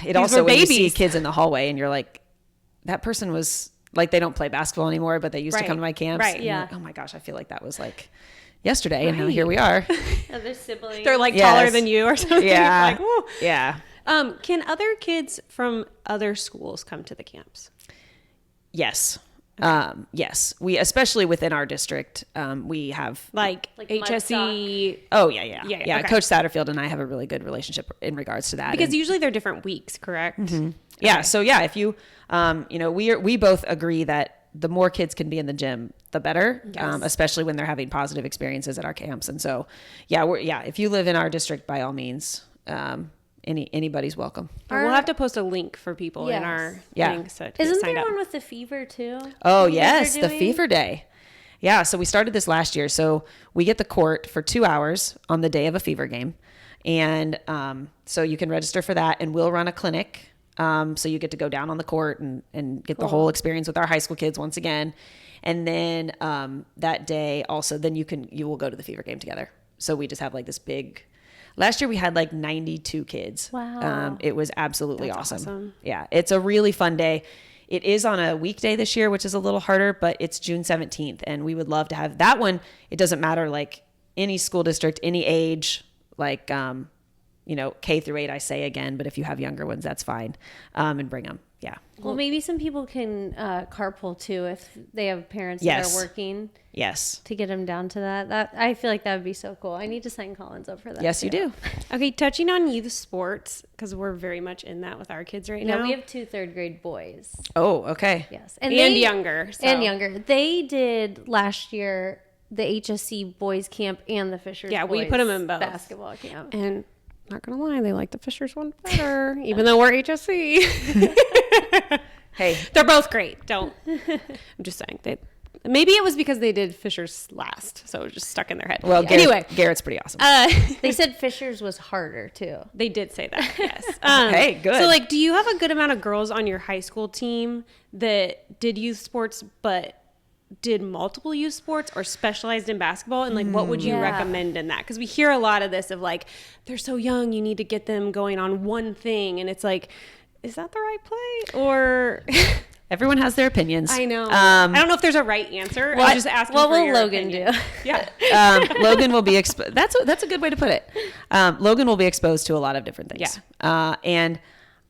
Speaker 2: it also,
Speaker 3: were
Speaker 2: when you see
Speaker 3: babies.
Speaker 2: kids in the hallway and you're like, that person was like, they don't play basketball anymore, but they used to come to my camps.
Speaker 3: Right.
Speaker 2: And
Speaker 1: Yeah.
Speaker 2: you're like, oh my gosh, I feel like that was like yesterday. And now here we are.
Speaker 1: Other siblings.
Speaker 3: They're like
Speaker 2: Yes.
Speaker 3: taller than you or something.
Speaker 2: Yeah.
Speaker 3: Like, woo.
Speaker 2: Yeah.
Speaker 3: Can other kids from other schools come to the camps?
Speaker 2: Yes. Yes. We, especially within our district, we have,
Speaker 3: Like HSE?
Speaker 2: oh yeah.
Speaker 3: okay.
Speaker 2: Coach Satterfield and I have a really good relationship in regards to that.
Speaker 3: Because
Speaker 2: And-
Speaker 3: usually they're different weeks, correct?
Speaker 2: yeah. So yeah, if you, we both agree that the more kids can be in the gym, the better, especially when they're having positive experiences at our camps. And so, if you live in our district, by all means, anybody's welcome.
Speaker 3: We'll have to post a link for people in
Speaker 1: Yes.
Speaker 3: our
Speaker 2: Yeah.
Speaker 3: thing so to get
Speaker 1: Isn't
Speaker 3: signed
Speaker 1: there
Speaker 3: up.
Speaker 1: one with the fever too?
Speaker 2: Oh
Speaker 1: You guys
Speaker 2: yes,
Speaker 1: are
Speaker 2: the
Speaker 1: doing?
Speaker 2: Fever Day. Yeah, so we started this last year. So we get the court for 2 hours on the day of a fever game, and so you can register for that, and we'll run a clinic. So you get to go down on the court and get the whole experience with our high school kids once again, and then that day also, then you will go to the fever game together. So we just have like this big. Last year we had like 92 kids.
Speaker 1: Wow.
Speaker 2: It was absolutely
Speaker 3: That's
Speaker 2: awesome.
Speaker 3: awesome.
Speaker 2: Yeah, it's a really fun day. It is on a weekday this year, which is a little harder, but it's June 17th. And we would love to have that one. It doesn't matter, like any school district, any age, like, K through 8, I say again, but if you have younger ones, that's fine. And bring them. Yeah.
Speaker 1: Well, maybe some people can carpool too if they have parents that
Speaker 2: Yes.
Speaker 1: are working
Speaker 2: Yes.
Speaker 1: to get them down to that. That I feel like that would be so cool. I need to sign Collins up for that.
Speaker 2: Yes, you
Speaker 1: too.
Speaker 2: do.
Speaker 3: Okay, touching on youth sports, because we're very much in that with our kids right now.
Speaker 1: No, we have 2 third-grade boys.
Speaker 2: Oh, okay.
Speaker 1: Yes,
Speaker 3: and
Speaker 1: they-
Speaker 3: younger. So.
Speaker 1: and younger. They did last year the HSC boys camp and the Fishers.
Speaker 3: Yeah, we
Speaker 1: boys
Speaker 3: put them in both.
Speaker 1: basketball camp.
Speaker 3: And not going to lie, they like the Fishers one better, even though we're HSC.
Speaker 2: Hey,
Speaker 3: They're both great. I'm just saying. Maybe it was because they did Fishers last, so it was just stuck in their head.
Speaker 2: well,
Speaker 3: anyway,
Speaker 2: Garrett's pretty awesome.
Speaker 1: They said Fishers was harder too.
Speaker 3: they did say that. Yes.
Speaker 2: Hey, good.
Speaker 3: So, like, do you have a good amount of girls on your high school team that did youth sports, but did multiple youth sports or specialized in basketball? And like, what would you
Speaker 1: Yeah.
Speaker 3: recommend in that? Because we hear a lot of this of like, they're so young, you need to get them going on one thing, and it's like, is that the right play or?
Speaker 2: Everyone has their opinions.
Speaker 3: I know. I don't know if there's a right answer. I'm just asking.
Speaker 1: What
Speaker 3: for
Speaker 1: will
Speaker 3: your
Speaker 1: Logan
Speaker 3: opinion.
Speaker 1: do?
Speaker 3: Yeah.
Speaker 2: Logan will be exposed. That's a good way to put it. Logan will be exposed to a lot of different things.
Speaker 3: Yeah.
Speaker 2: And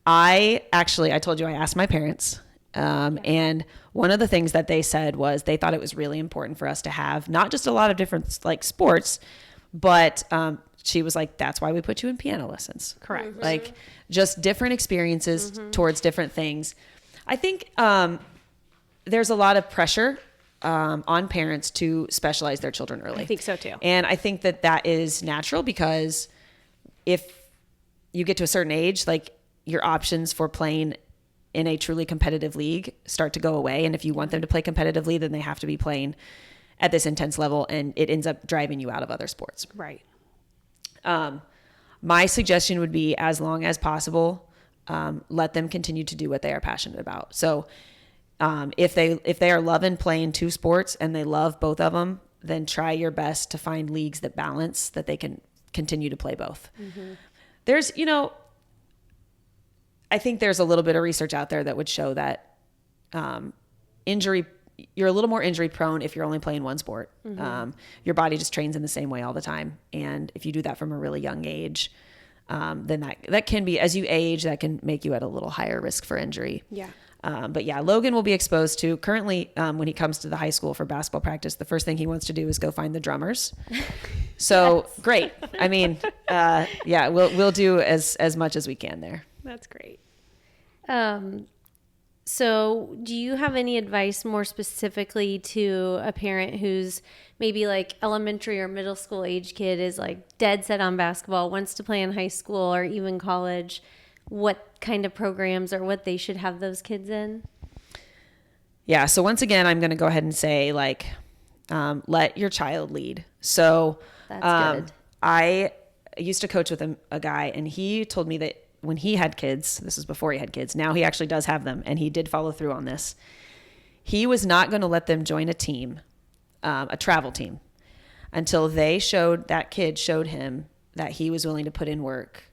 Speaker 2: I told you I asked my parents, and one of the things that they said was they thought it was really important for us to have not just a lot of different like sports, but she was like, that's why we put you in piano lessons.
Speaker 3: Correct.
Speaker 2: Like just different experiences towards different things. I think there's a lot of pressure on parents to specialize their children early.
Speaker 3: I think so too.
Speaker 2: And I think that is natural because if you get to a certain age, like your options for playing in a truly competitive league start to go away. And if you want them to play competitively, then they have to be playing at this intense level, and it ends up driving you out of other sports.
Speaker 3: Right.
Speaker 2: My suggestion would be, as long as possible, let them continue to do what they are passionate about. So if they are loving playing 2 sports and they love both of them, then try your best to find leagues that balance, that they can continue to play both. There's, I think there's a little bit of research out there that would show that you're a little more injury prone if you're only playing one sport. Your body just trains in the same way all the time. And if you do that from a really young age, then that can be, as you age, that can make you at a little higher risk for injury.
Speaker 3: Yeah.
Speaker 2: But yeah, Logan will be exposed to currently, when he comes to the high school for basketball practice, the first thing he wants to do is go find the drummers. So great. I mean, yeah, we'll do as much as we can there.
Speaker 3: That's great.
Speaker 1: So do you have any advice more specifically to a parent who's maybe like elementary or middle school age kid is like dead set on basketball, wants to play in high school or even college? What kind of programs or what they should have those kids in?
Speaker 2: Yeah. So once again, I'm going to go ahead and say let your child lead. So
Speaker 1: That's good.
Speaker 2: I used to coach with a guy, and he told me that when he had kids, this was before he had kids, now he actually does have them, and he did follow through on this. He was not going to let them join a team, a travel team, until that kid showed him that he was willing to put in work,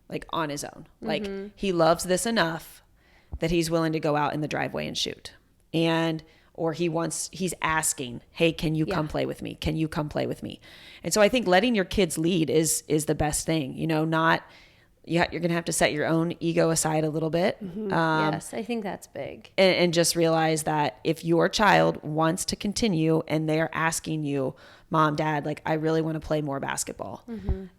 Speaker 2: like on his own. Like he loves this enough that he's willing to go out in the driveway and shoot. Or he's asking, hey, can you come play with me? Can you come play with me? And so I think letting your kids lead is the best thing, you're going to have to set your own ego aside a little bit.
Speaker 1: Yes, I think that's big.
Speaker 2: And just realize that if your child wants to continue and they're asking you, Mom, Dad, like, I really want to play more basketball,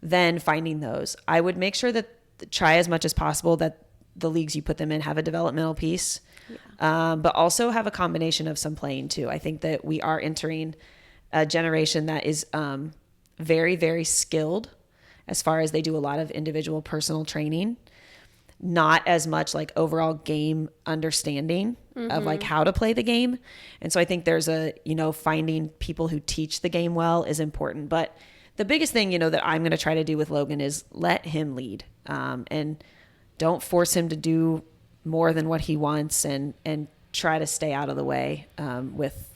Speaker 2: then finding those. I would make sure that try as much as possible that the leagues you put them in have a developmental piece, but also have a combination of some playing too. I think that we are entering a generation that is very, very skilled as far as they do a lot of individual personal training, not as much like overall game understanding of like how to play the game. And so I think there's finding people who teach the game well is important. But the biggest thing, that I'm going to try to do with Logan is let him lead, and don't force him to do more than what he wants, and try to stay out of the way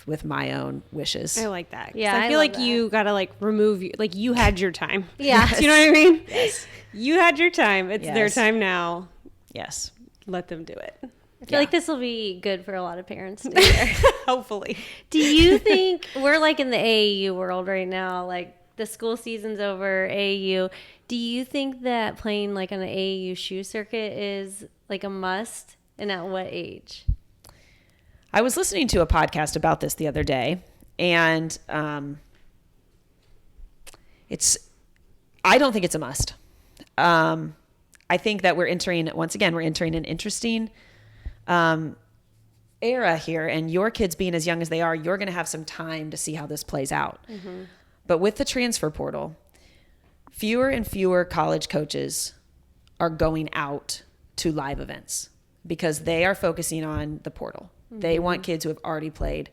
Speaker 2: with my own wishes.
Speaker 3: I like that.
Speaker 1: Yeah,
Speaker 3: I feel like you got to remove, you had your time.
Speaker 1: Yeah.
Speaker 3: Do you know what I mean?
Speaker 2: Yes.
Speaker 3: You had your time. It's their
Speaker 2: Yes.
Speaker 3: time now.
Speaker 2: Yes.
Speaker 3: Let them do it.
Speaker 1: I feel like this will be good for a lot of parents to hear.
Speaker 3: Hopefully.
Speaker 1: Do you think we're like in the AAU world right now? Like the school season's over, AAU. Do you think that playing like on an AAU shoe circuit is like a must? And at what age?
Speaker 2: I was listening to a podcast about this the other day, and I don't think it's a must. I think that we're entering an interesting era here, and your kids being as young as they are, you're going to have some time to see how this plays out. But with the transfer portal, fewer and fewer college coaches are going out to live events because they are focusing on the portal. They want kids who have already played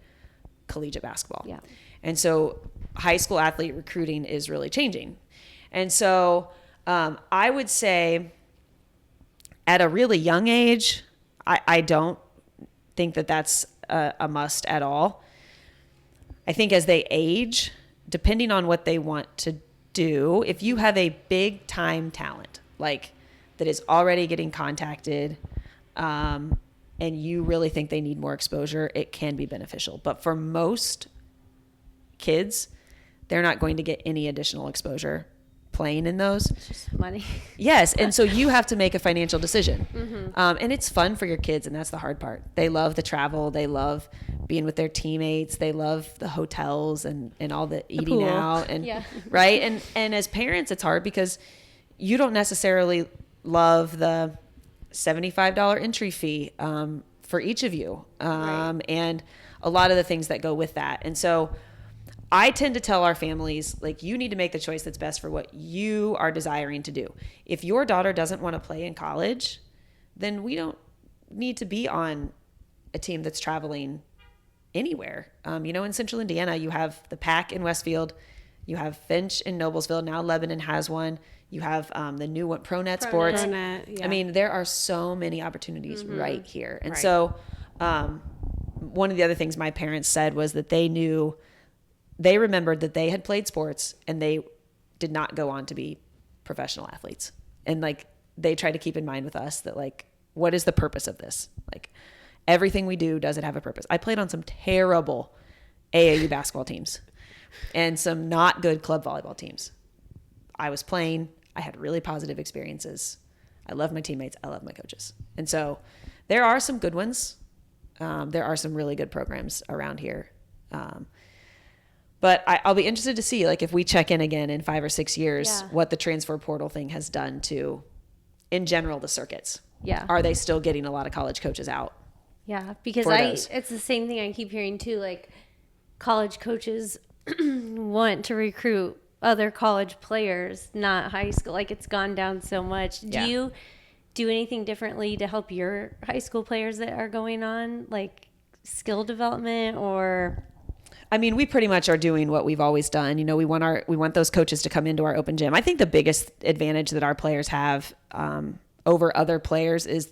Speaker 2: collegiate basketball.
Speaker 1: Yeah.
Speaker 2: And so high school athlete recruiting is really changing. And so I would say at a really young age, I don't think that that's a must at all. I think as they age, depending on what they want to do, if you have a big time talent, like that is already getting contacted, and you really think they need more exposure, it can be beneficial. But for most kids, they're not going to get any additional exposure playing in those.
Speaker 1: It's just money.
Speaker 2: Yes. And so you have to make a financial decision. And it's fun for your kids, and that's the hard part. They love the travel. They love being with their teammates. They love the hotels and all the eating
Speaker 3: pool.
Speaker 2: out. And
Speaker 1: Yeah.
Speaker 2: right. And as parents, it's hard because you don't necessarily love the $75 entry fee for each of you, and a lot of the things that go with that. And so I tend to tell our families, like, you need to make the choice that's best for what you are desiring to do. If your daughter doesn't want to play in college, then we don't need to be on a team that's traveling anywhere. In Central Indiana, you have the PAC in Westfield, you have Finch in Noblesville. Now Lebanon has one. You have the new one, ProNet Sports.
Speaker 3: ProNet, yeah.
Speaker 2: I mean, there are so many opportunities right here. And
Speaker 3: Right.
Speaker 2: so one of the other things my parents said was that they remembered that they had played sports and they did not go on to be professional athletes. And like, they try to keep in mind with us that, like, what is the purpose of this? Like, everything we do, does it have a purpose? I played on some terrible AAU basketball teams and some not good club volleyball teams. I was playing. I had really positive experiences. I love my teammates. I love my coaches. And so there are some good ones. There are some really good programs around here. But I'll be interested to see, like, if we check in again in 5 or 6 years, what the transfer portal thing has done to, in general, the circuits.
Speaker 1: Yeah.
Speaker 2: Are they still getting a lot of college coaches out?
Speaker 1: Yeah, because
Speaker 2: For those.
Speaker 1: it's the same thing I keep hearing too. Like, college coaches want to recruit other college players, not high school. Like, it's gone down so much.
Speaker 2: Yeah.
Speaker 1: Do you do anything differently to help your high school players that are going on, like skill development or?
Speaker 2: I mean, we pretty much are doing what we've always done. We want those coaches to come into our open gym. I think the biggest advantage that our players have, over other players is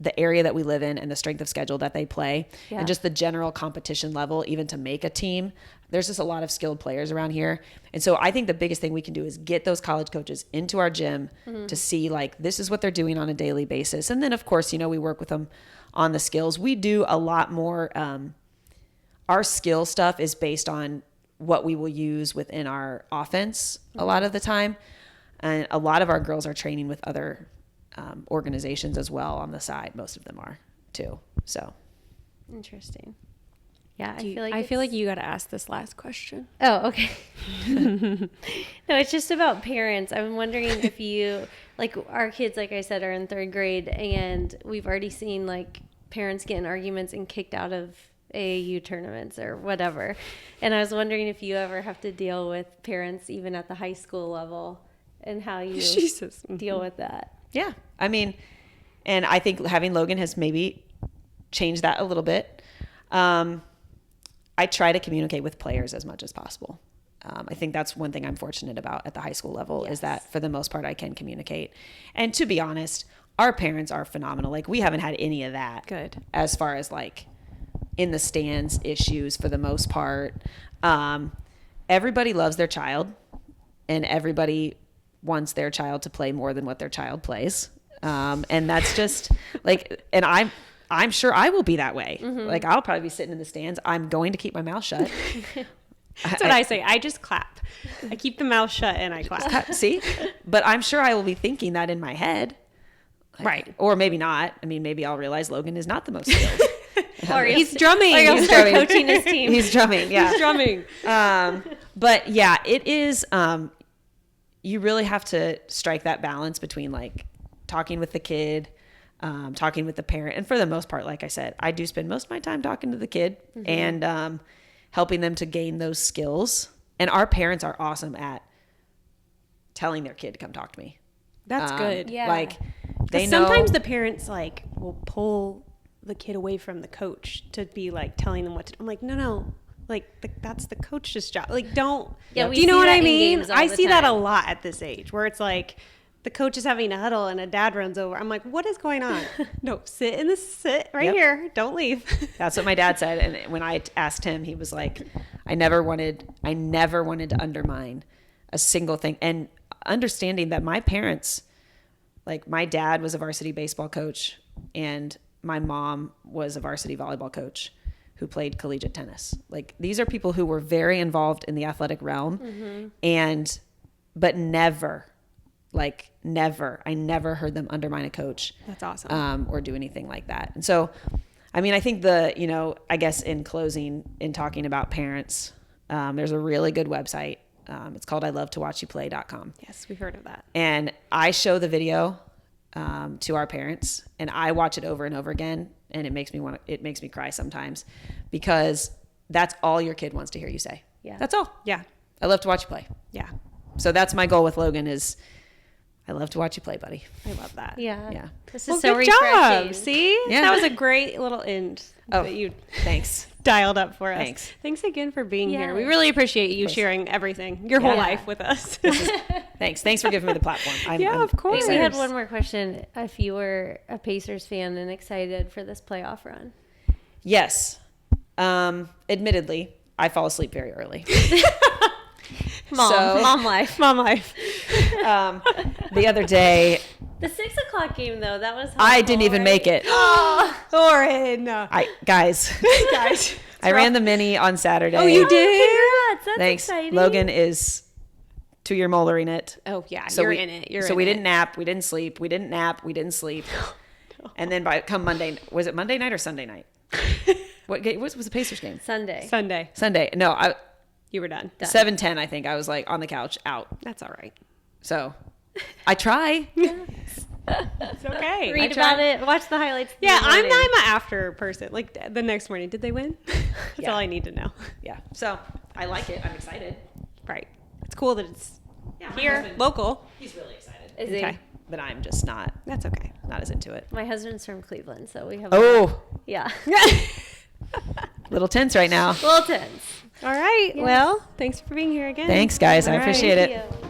Speaker 2: the area that we live in and the strength of schedule that they play and just the general competition level, even to make a team. There's just a lot of skilled players around here. And so I think the biggest thing we can do is get those college coaches into our gym to see like, this is what they're doing on a daily basis. And then of course, you know, we work with them on the skills. We do a lot more. Our skill stuff is based on what we will use within our offense a lot of the time. And a lot of our girls are training with other organizations as well on the side. Most of them are too. So
Speaker 1: Interesting. Yeah,
Speaker 3: I feel like you got to ask this last question.
Speaker 1: Oh, okay. No, it's just about parents. I'm wondering if you, like, our kids, like I said, are in 3rd grade, and we've already seen like parents get in arguments and kicked out of AAU tournaments or whatever. And I was wondering if you ever have to deal with parents even at the high school level and how you deal with that.
Speaker 2: yeah, I mean, and I think having Logan has maybe changed that a little bit. I try to communicate with players as much as possible. I think that's one thing I'm fortunate about at the high school level is that for the most part I can communicate. And to be honest, our parents are phenomenal. Like we haven't had any of that.
Speaker 3: Good.
Speaker 2: As far as like in the stands issues for the most part. Everybody loves their child and everybody wants their child to play more than what their child plays. And that's just like, and I'm sure I will be that way. Like I'll probably be sitting in the stands. I'm going to keep my mouth shut.
Speaker 3: That's what I say. I just clap. I keep the mouth shut and I clap.
Speaker 2: See? But I'm sure I will be thinking that in my head.
Speaker 3: Right.
Speaker 2: Or maybe not. I mean, maybe I'll realize Logan is not the most skilled.
Speaker 1: Or
Speaker 3: He's drumming.
Speaker 1: Or you'll
Speaker 2: He's
Speaker 1: start
Speaker 2: drumming.
Speaker 1: coaching his team.
Speaker 2: He's drumming. Yeah.
Speaker 3: He's drumming.
Speaker 2: But yeah, it is, you really have to strike that balance between like talking with the kid, talking with the parent. And for the most part, like I said, I do spend most of my time talking to the kid and helping them to gain those skills. And our parents are awesome at telling their kid to come talk to me.
Speaker 3: That's good.
Speaker 1: Yeah.
Speaker 2: Like they know.
Speaker 3: Sometimes the parents like will pull the kid away from the coach to be like telling them what to do. I'm like, no. Like that's the coach's job. Like don't.
Speaker 1: Yeah, we
Speaker 3: do you know
Speaker 1: see
Speaker 3: what
Speaker 1: that
Speaker 3: I
Speaker 1: in
Speaker 3: mean?
Speaker 1: games all
Speaker 3: I
Speaker 1: the
Speaker 3: see that a
Speaker 1: time.
Speaker 3: lot at this age where it's like the coach is having a huddle and a dad runs over. I'm like, what is going on? No, sit right
Speaker 2: Yep.
Speaker 3: here. Don't leave.
Speaker 2: That's what my dad said. And when I asked him, he was like, I never wanted to undermine a single thing. And understanding that my parents, like my dad was a varsity baseball coach and my mom was a varsity volleyball coach who played collegiate tennis. Like these are people who were very involved in the athletic realm but never, I never heard them undermine a coach.
Speaker 3: That's awesome.
Speaker 2: Or do anything like that. And so, I mean, I think I guess in closing, in talking about parents, there's a really good website. It's called ilovetowatchyouplay.com.
Speaker 3: Yes, we've heard of that.
Speaker 2: And I show the video to our parents and I watch it over and over again. And it makes me cry sometimes because that's all your kid wants to hear you say.
Speaker 1: Yeah.
Speaker 2: That's all.
Speaker 3: Yeah.
Speaker 2: I love to watch you play.
Speaker 3: Yeah.
Speaker 2: So that's my goal with Logan is I love to watch you play, buddy.
Speaker 3: I love that.
Speaker 1: Yeah.
Speaker 2: Yeah.
Speaker 1: This
Speaker 3: Well,
Speaker 1: is so
Speaker 3: good
Speaker 1: refreshing.
Speaker 3: job. See?
Speaker 2: Yeah.
Speaker 3: That was a great little end that you
Speaker 2: Thanks.
Speaker 3: dialed up for us.
Speaker 2: Thanks.
Speaker 3: Thanks again for being
Speaker 1: Yeah.
Speaker 3: here. We really appreciate you sharing everything, your whole life with us.
Speaker 2: Thanks for giving me the platform. I'm
Speaker 3: of course.
Speaker 1: We
Speaker 2: excited.
Speaker 1: had one more question. If you were a Pacers fan and excited for this playoff run.
Speaker 2: Yes. Admittedly, I fall asleep very early.
Speaker 1: Mom life.
Speaker 3: Mom life.
Speaker 2: The other day,
Speaker 1: The 6:00 game though, that was
Speaker 2: I didn't even make it.
Speaker 3: Lauren.
Speaker 2: Guys, I ran the mini on Saturday.
Speaker 3: Oh, you did?
Speaker 1: Congrats. That's
Speaker 2: Thanks.
Speaker 1: exciting.
Speaker 2: Logan is 2-year mollering it.
Speaker 3: Oh, yeah.
Speaker 2: So
Speaker 3: you're
Speaker 2: we,
Speaker 3: in it.
Speaker 2: So we didn't nap. We didn't sleep. We didn't nap. We didn't sleep. And then come Monday, was it Monday night or Sunday night? What was the Pacers game?
Speaker 1: Sunday.
Speaker 2: Sunday. No,
Speaker 3: You were done.
Speaker 2: 7:10. I think I was like on the couch out.
Speaker 3: That's all right.
Speaker 2: So I try.
Speaker 3: It's okay.
Speaker 1: Read about it. Watch the highlights. in
Speaker 3: Yeah,
Speaker 1: the
Speaker 3: I'm
Speaker 1: morning.
Speaker 3: an after person. Like the next morning, did they win? That's all I need to know.
Speaker 2: Yeah. So I like it. I'm excited.
Speaker 3: Right. It's cool that it's
Speaker 2: Yeah, my
Speaker 3: here,
Speaker 2: husband-
Speaker 3: local.
Speaker 2: He's really excited.
Speaker 1: Is he?
Speaker 3: Okay.
Speaker 2: But I'm just not
Speaker 3: That's okay.
Speaker 2: as into it.
Speaker 1: My husband's from Cleveland, so we have.
Speaker 2: Oh,
Speaker 1: Yeah.
Speaker 2: little tense right now.
Speaker 1: Little tense.
Speaker 3: All right. Well, thanks for being here again.
Speaker 2: Thanks, guys. I
Speaker 3: All right.
Speaker 2: appreciate it.
Speaker 1: Thank you.